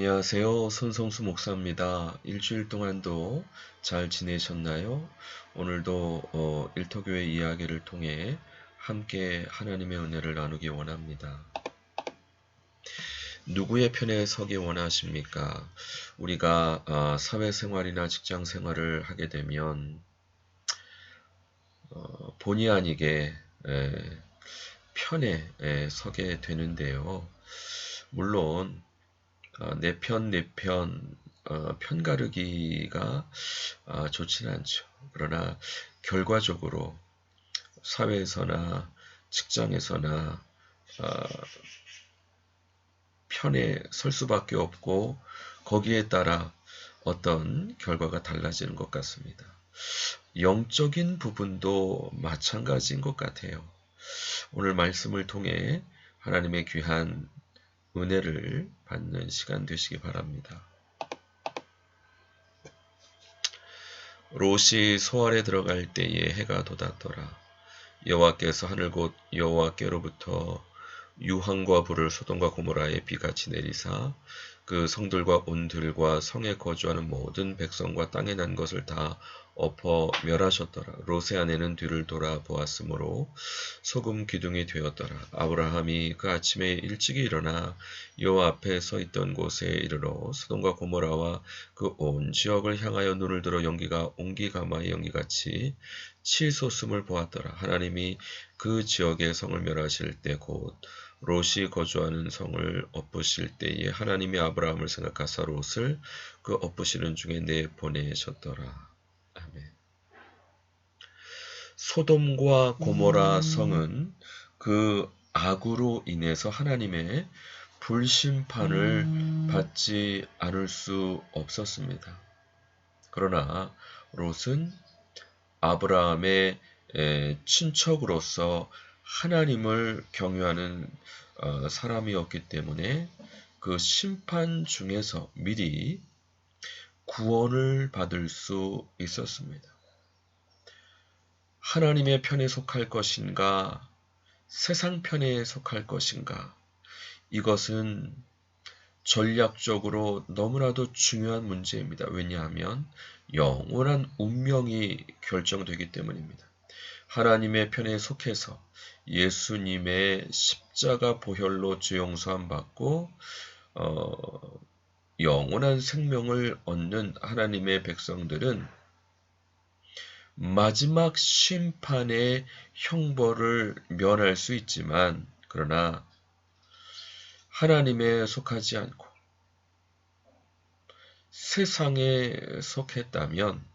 안녕하세요. 손성수 목사입니다. 일주일 동안도 잘 지내셨나요? 오늘도 일터교회 이야기를 통해 함께 하나님의 은혜를 나누기 원합니다. 누구의 편에 서기 원하십니까? 우리가 사회생활이나 직장생활을 하게 되면 본의 아니게 편에 서게 되는데요. 물론 내 편 편가르기가 좋지는 않죠. 그러나 결과적으로 사회에서나 직장에서나 편에 설 수밖에 없고 거기에 따라 어떤 결과가 달라지는 것 같습니다. 영적인 부분도 마찬가지인 것 같아요. 오늘 말씀을 통해 하나님의 귀한 은혜를 받는 시간 되시기 바랍니다. 롯이 소알에 들어갈 때에 해가 돋았더라. 여호와께서 하늘 곧 여호와께로부터 유황과 불을 소돔과 고모라에 비같이 내리사 그 성들과 온들과 성에 거주하는 모든 백성과 땅에 난 것을 다 엎어 멸하셨더라. 롯의 아내는 뒤를 돌아보았으므로 소금 기둥이 되었더라. 아브라함이 그 아침에 일찍이 일어나 여호와 앞에 서 있던 곳에 이르러 소돔과 고모라와 그 온 지역을 향하여 눈을 들어 연기가 옹기가마의 연기같이 치솟음을 보았더라. 하나님이 그 지역의 성을 멸하실 때 곧 롯이 거주하는 성을 엎으실 때에 하나님이 아브라함을 생각하사 롯을 그 엎으시는 중에 내보내셨더라. 아멘. 소돔과 고모라 성은 그 악으로 인해서 하나님의 불심판을 받지 않을 수 없었습니다. 그러나 롯은 아브라함의 친척으로서 하나님을 경유하는 사람이었기 때문에 그 심판 중에서 미리 구원을 받을 수 있었습니다. 하나님의 편에 속할 것인가, 세상 편에 속할 것인가, 이것은 전략적으로 너무나도 중요한 문제입니다. 왜냐하면 영원한 운명이 결정되기 때문입니다. 하나님의 편에 속해서 예수님의 십자가 보혈로 죄 용서함 받고 영원한 생명을 얻는 하나님의 백성들은 마지막 심판의 형벌을 면할 수 있지만 그러나 하나님에 속하지 않고 세상에 속했다면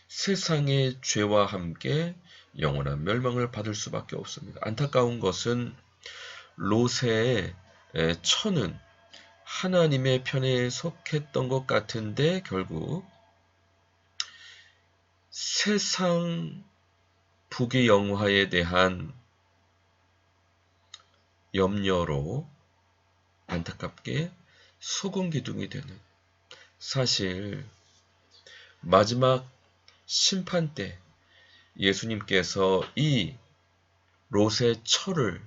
세상의 죄와 함께 영원한 멸망을 받을 수밖에 없습니다. 안타까운 것은 롯의 처는 하나님의 편에 속했던 것 같은데 결국 세상 부귀영화에 대한 염려로 안타깝게 소금 기둥이 되는, 사실 마지막 심판 때 예수님께서 이 롯의 처를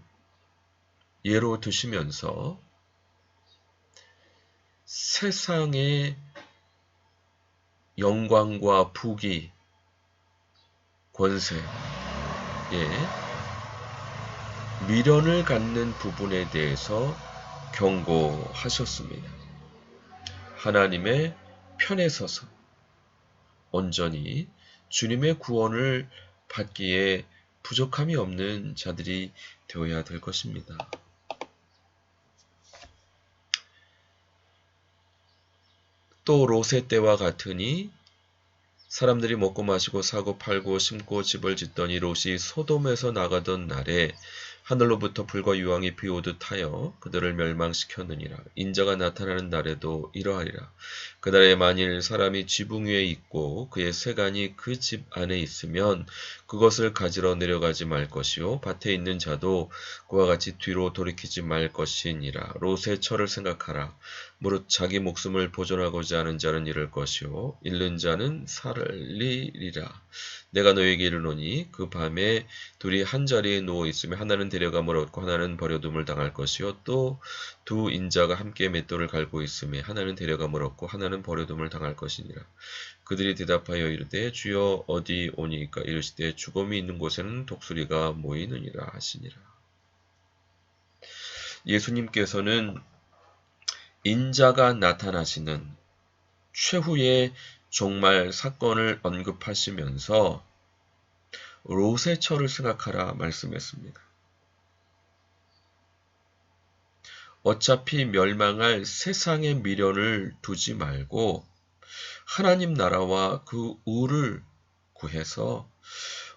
예로 드시면서 세상의 영광과 부귀, 권세에 미련을 갖는 부분에 대해서 경고하셨습니다. 하나님의 편에 서서 온전히 주님의 구원을 받기에 부족함이 없는 자들이 되어야 될 것입니다. 또 롯의 때와 같으니 사람들이 먹고 마시고 사고 팔고 심고 집을 짓더니 롯이 소돔에서 나가던 날에 하늘로부터 불과 유황이 비오듯 하여 그들을 멸망시켰느니라. 인자가 나타나는 날에도 이러하리라. 그날에 만일 사람이 지붕 위에 있고 그의 세간이 그 집 안에 있으면 그것을 가지러 내려가지 말 것이요 밭에 있는 자도 그와 같이 뒤로 돌이키지 말 것이니라. 롯의 처를 생각하라. 무릇 자기 목숨을 보존하고자 하는 자는 잃을 것이요 잃는 자는 살리리라. 내가 너에게 이르노니 그 밤에 둘이 한 자리에 누워 있으며 하나는 데려감을 얻고 하나는 버려둠을 당할 것이요 또 두 인자가 함께 맷돌을 갈고 있음에 하나는 데려감을 얻고 하나는 버려둠을 당할 것이니라. 그들이 대답하여 이르되 주여 어디 오니까 이르시되 죽음이 있는 곳에는 독수리가 모이느니라 하시니라. 예수님께서는 인자가 나타나시는 최후의 종말 사건을 언급하시면서 롯의 처를 생각하라 말씀했습니다. 어차피 멸망할 세상의 미련을 두지 말고 하나님 나라와 그 의를 구해서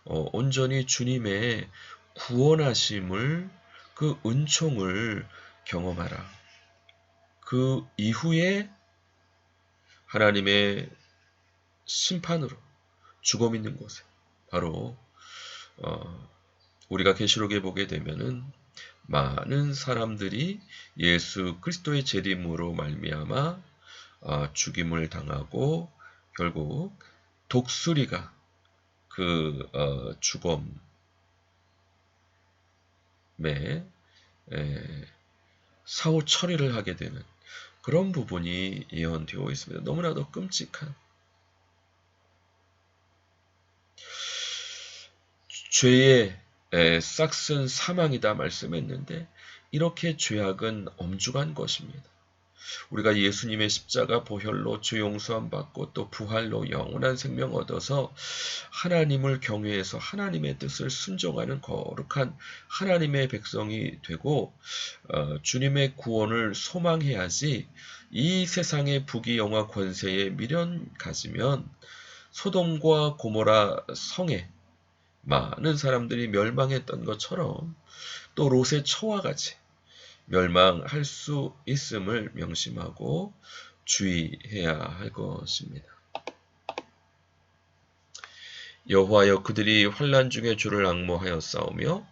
온전히 주님의 구원하심을 그 은총을 경험하라. 그 이후에 하나님의 심판으로 죽음 있는 곳에 바로 우리가 계시록에 보게 되면은 많은 사람들이 예수 그리스도의 재림으로 말미암아 죽임을 당하고 결국 독수리가 그 죽음의 사후 처리를 하게 되는 그런 부분이 예언되어 있습니다. 너무나도 끔찍한 죄의 싹슨 사망이다 말씀했는데 이렇게 죄악은 엄중한 것입니다. 우리가 예수님의 십자가 보혈로 죄 용서함 받고 또 부활로 영원한 생명 얻어서 하나님을 경외해서 하나님의 뜻을 순종하는 거룩한 하나님의 백성이 되고 주님의 구원을 소망해야지 이 세상의 부귀영화 권세에 미련 가지면 소돔과 고모라 성에 많은 사람들이 멸망했던 것처럼 또 롯의 처와 같이 멸망할 수 있음을 명심하고 주의해야 할 것입니다. 여호와여 그들이 환난 중에 주를 앙모하여 싸우며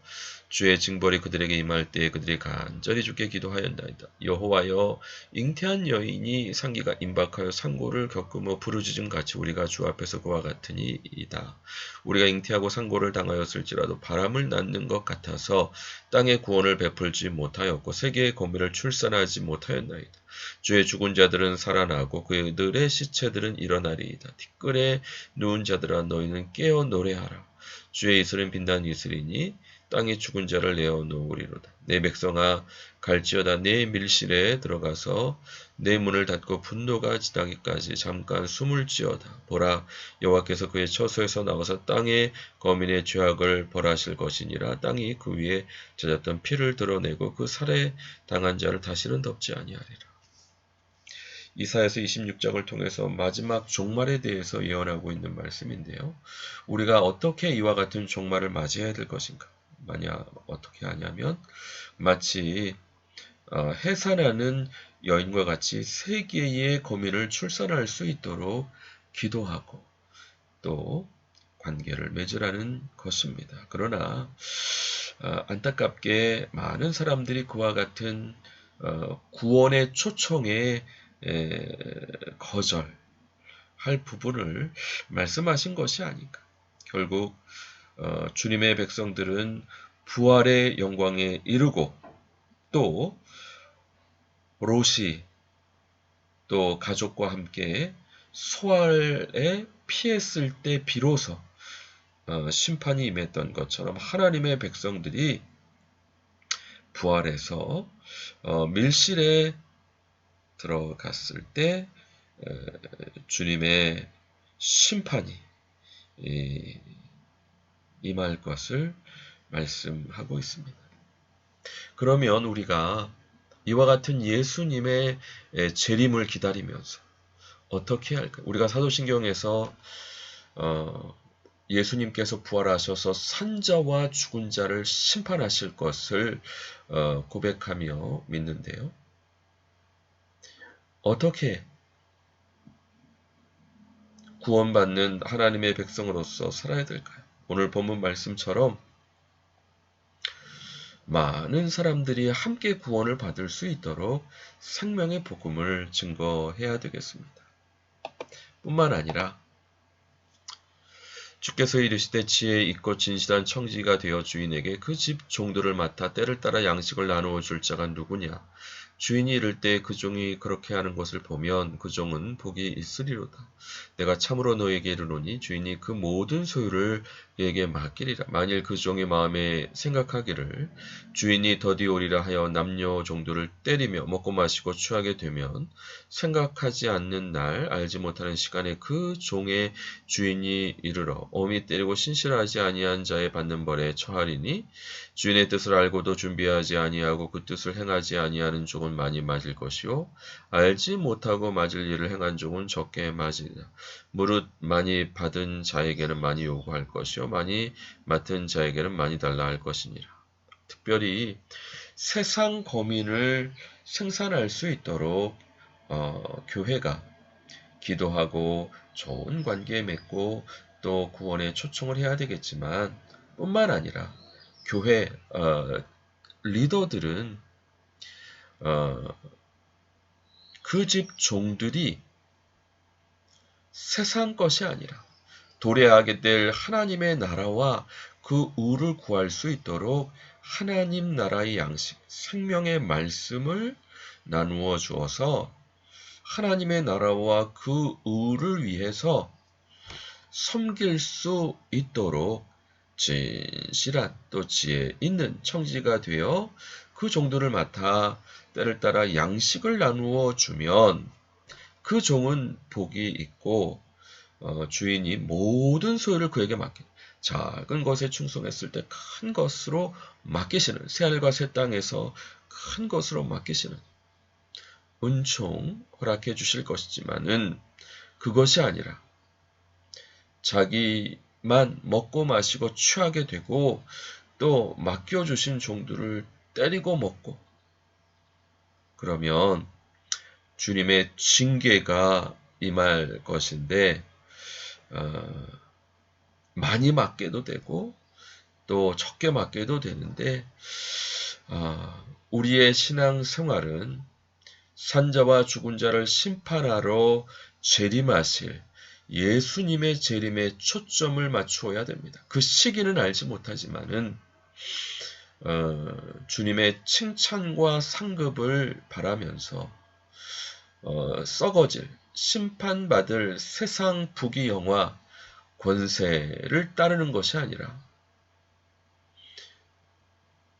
주의 징벌이 그들에게 임할 때에 그들이 간절히 주께 기도하였나이다. 여호와여 잉태한 여인이 상기가 임박하여 상고를 겪으며 부르짖음 같이 우리가 주 앞에서 그와 같으니이다. 우리가 잉태하고 상고를 당하였을지라도 바람을 낳는 것 같아서 땅에 구원을 베풀지 못하였고 세계의 거미를 출산하지 못하였나이다. 주의 죽은 자들은 살아나고 그들의 시체들은 일어나리이다. 티끌에 누운 자들아 너희는 깨어 노래하라. 주의 이슬은 빛난 이슬이니 땅이 죽은 자를 내어 놓으리로다. 내 백성아 갈지어다 내 밀실에 들어가서 내 문을 닫고 분노가 지나기까지 잠깐 숨을 지어다. 보라 여호와께서 그의 처소에서 나와서 땅의 거민의 죄악을 벌하실 것이니라. 땅이 그 위에 젖었던 피를 드러내고 그 살해 당한 자를 다시는 덮지 아니하리라. 이사야서 26장을 통해서 마지막 종말에 대해서 예언하고 있는 말씀인데요. 우리가 어떻게 이와 같은 종말을 맞이해야 될 것인가? 만약 어떻게 하냐면 마치 해산하는 여인과 같이 세 개의 거민을 출산할 수 있도록 기도하고 또 관계를 맺으라는 것입니다. 그러나 안타깝게 많은 사람들이 그와 같은 구원의 초청에 거절할 부분을 말씀하신 것이 아닌가. 결국 주님의 백성들은 부활의 영광에 이르고 또 롯이 또 가족과 함께 소알에 피했을 때 비로소 심판이 임했던 것처럼 하나님의 백성들이 부활해서 밀실에 들어갔을 때 주님의 심판이 임할 것을 말씀하고 있습니다. 그러면 우리가 이와 같은 예수님의 재림을 기다리면서 어떻게 할까? 우리가 사도신경에서 예수님께서 부활하셔서 산자와 죽은 자를 심판하실 것을 고백하며 믿는데요. 어떻게 구원받는 하나님의 백성으로서 살아야 될까요? 오늘 본문 말씀처럼 많은 사람들이 함께 구원을 받을 수 있도록 생명의 복음을 증거해야 되겠습니다. 뿐만 아니라 주께서 이르시되 지혜 있고 진실한 청지가 되어 주인에게 그 집 종들을 맡아 때를 따라 양식을 나누어 줄 자가 누구냐. 주인이 이를 때 그 종이 그렇게 하는 것을 보면 그 종은 복이 있으리로다. 내가 참으로 너에게 이르노니 주인이 그 모든 소유를 그에게 맡기리라. 만일 그 종의 마음에 생각하기를 주인이 더디오리라 하여 남녀 종들을 때리며 먹고 마시고 취하게 되면 생각하지 않는 날 알지 못하는 시간에 그 종의 주인이 이르러 엄히 때리고 신실하지 아니한 자의 받는 벌에 처하리니 주인의 뜻을 알고도 준비하지 아니하고 그 뜻을 행하지 아니하는 종은 많이 맞을 것이요 알지 못하고 맞을 일을 행한 종은 적게 맞으리라. 무릇 많이 받은 자에게는 많이 요구할 것이요 많이 맡은 자에게는 많이 달라 할 것이니라. 특별히 세상 거민을 생산할 수 있도록 교회가 기도하고 좋은 관계 맺고 또 구원에 초청을 해야 되겠지만 뿐만 아니라 교회 리더들은 그 집 종들이 세상 것이 아니라 도래하게 될 하나님의 나라와 그 의를 구할 수 있도록 하나님 나라의 양식, 생명의 말씀을 나누어 주어서 하나님의 나라와 그 의를 위해서 섬길 수 있도록 진실한 또 지혜 있는 청지가 되어 그 종들을 맡아 때를 따라 양식을 나누어 주면 그 종은 복이 있고 주인이 모든 소유를 그에게 맡기 작은 것에 충성했을 때 큰 것으로 맡기시는 새하늘과 새 땅에서 큰 것으로 맡기시는 은총 허락해 주실 것이지만은 그것이 아니라 자기만 먹고 마시고 취하게 되고 또 맡겨주신 종들을 때리고 먹고 그러면 주님의 징계가 임할 것인데 많이 맡게도 되고 또 적게 맡게도 되는데 우리의 신앙 생활은 산자와 죽은 자를 심판하러 재림하실 예수님의 재림에 초점을 맞추어야 됩니다. 그 시기는 알지 못하지만은 주님의 칭찬과 상급을 바라면서 썩어질 심판받을 세상 부귀영화 권세를 따르는 것이 아니라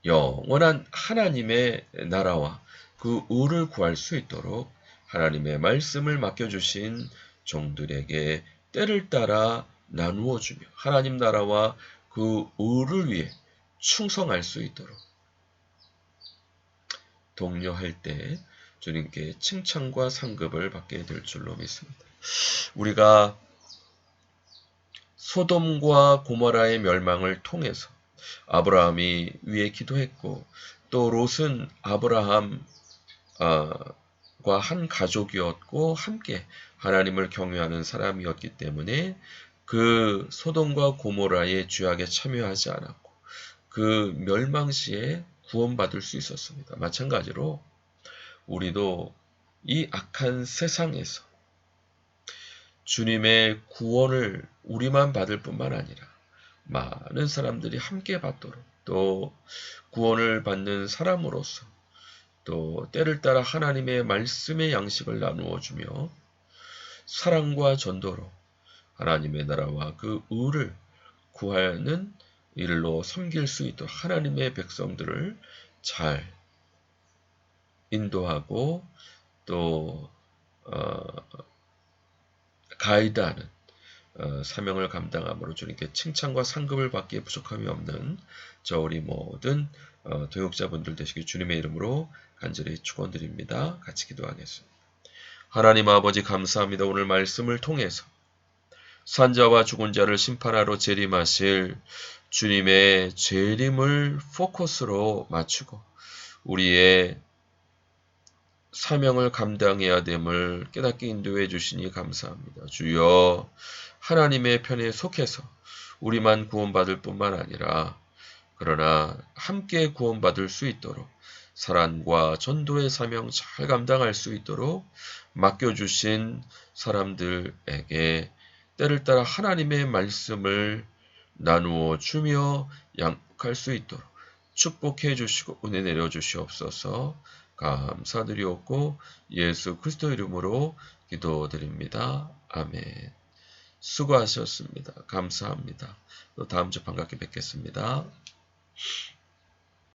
영원한 하나님의 나라와 그 의를 구할 수 있도록 하나님의 말씀을 맡겨주신 종들에게 때를 따라 나누어 주며 하나님 나라와 그 의를 위해 충성할 수 있도록 독려할 때 주님께 칭찬과 상급을 받게 될 줄로 믿습니다. 우리가 소돔과 고모라의 멸망을 통해서 아브라함이 위에 기도했고 또 롯은 아브라함과 한 가족이었고 함께 하나님을 경외하는 사람이었기 때문에 그 소돔과 고모라의 죄악에 참여하지 않았고 그 멸망 시에 구원받을 수 있었습니다. 마찬가지로 우리도 이 악한 세상에서 주님의 구원을 우리만 받을 뿐만 아니라 많은 사람들이 함께 받도록 또 구원을 받는 사람으로서 또 때를 따라 하나님의 말씀의 양식을 나누어 주며 사랑과 전도로 하나님의 나라와 그 의를 구하는 일로 섬길 수 있도록 하나님의 백성들을 잘 인도하고 또 가이드하는 사명을 감당함으로 주님께 칭찬과 상급을 받기에 부족함이 없는 저 우리 모든 도역자분들 되시길 주님의 이름으로 간절히 축원드립니다. 같이 기도하겠습니다. 하나님 아버지 감사합니다. 오늘 말씀을 통해서 산자와 죽은 자를 심판하러 재림하실 주님의 재림을 포커스로 맞추고 우리의 사명을 감당해야 됨을 깨닫게 인도해 주시니 감사합니다. 주여 하나님의 편에 속해서 우리만 구원받을 뿐만 아니라 그러나 함께 구원받을 수 있도록 사랑과 전도의 사명 잘 감당할 수 있도록 맡겨주신 사람들에게 때를 따라 하나님의 말씀을 나누어 주며 양육할 수 있도록 축복해 주시고 은혜 내려 주시옵소서. 감사드리옵고 예수 그리스도 이름으로 기도드립니다. 아멘. 수고하셨습니다. 감사합니다. 또 다음 주 반갑게 뵙겠습니다.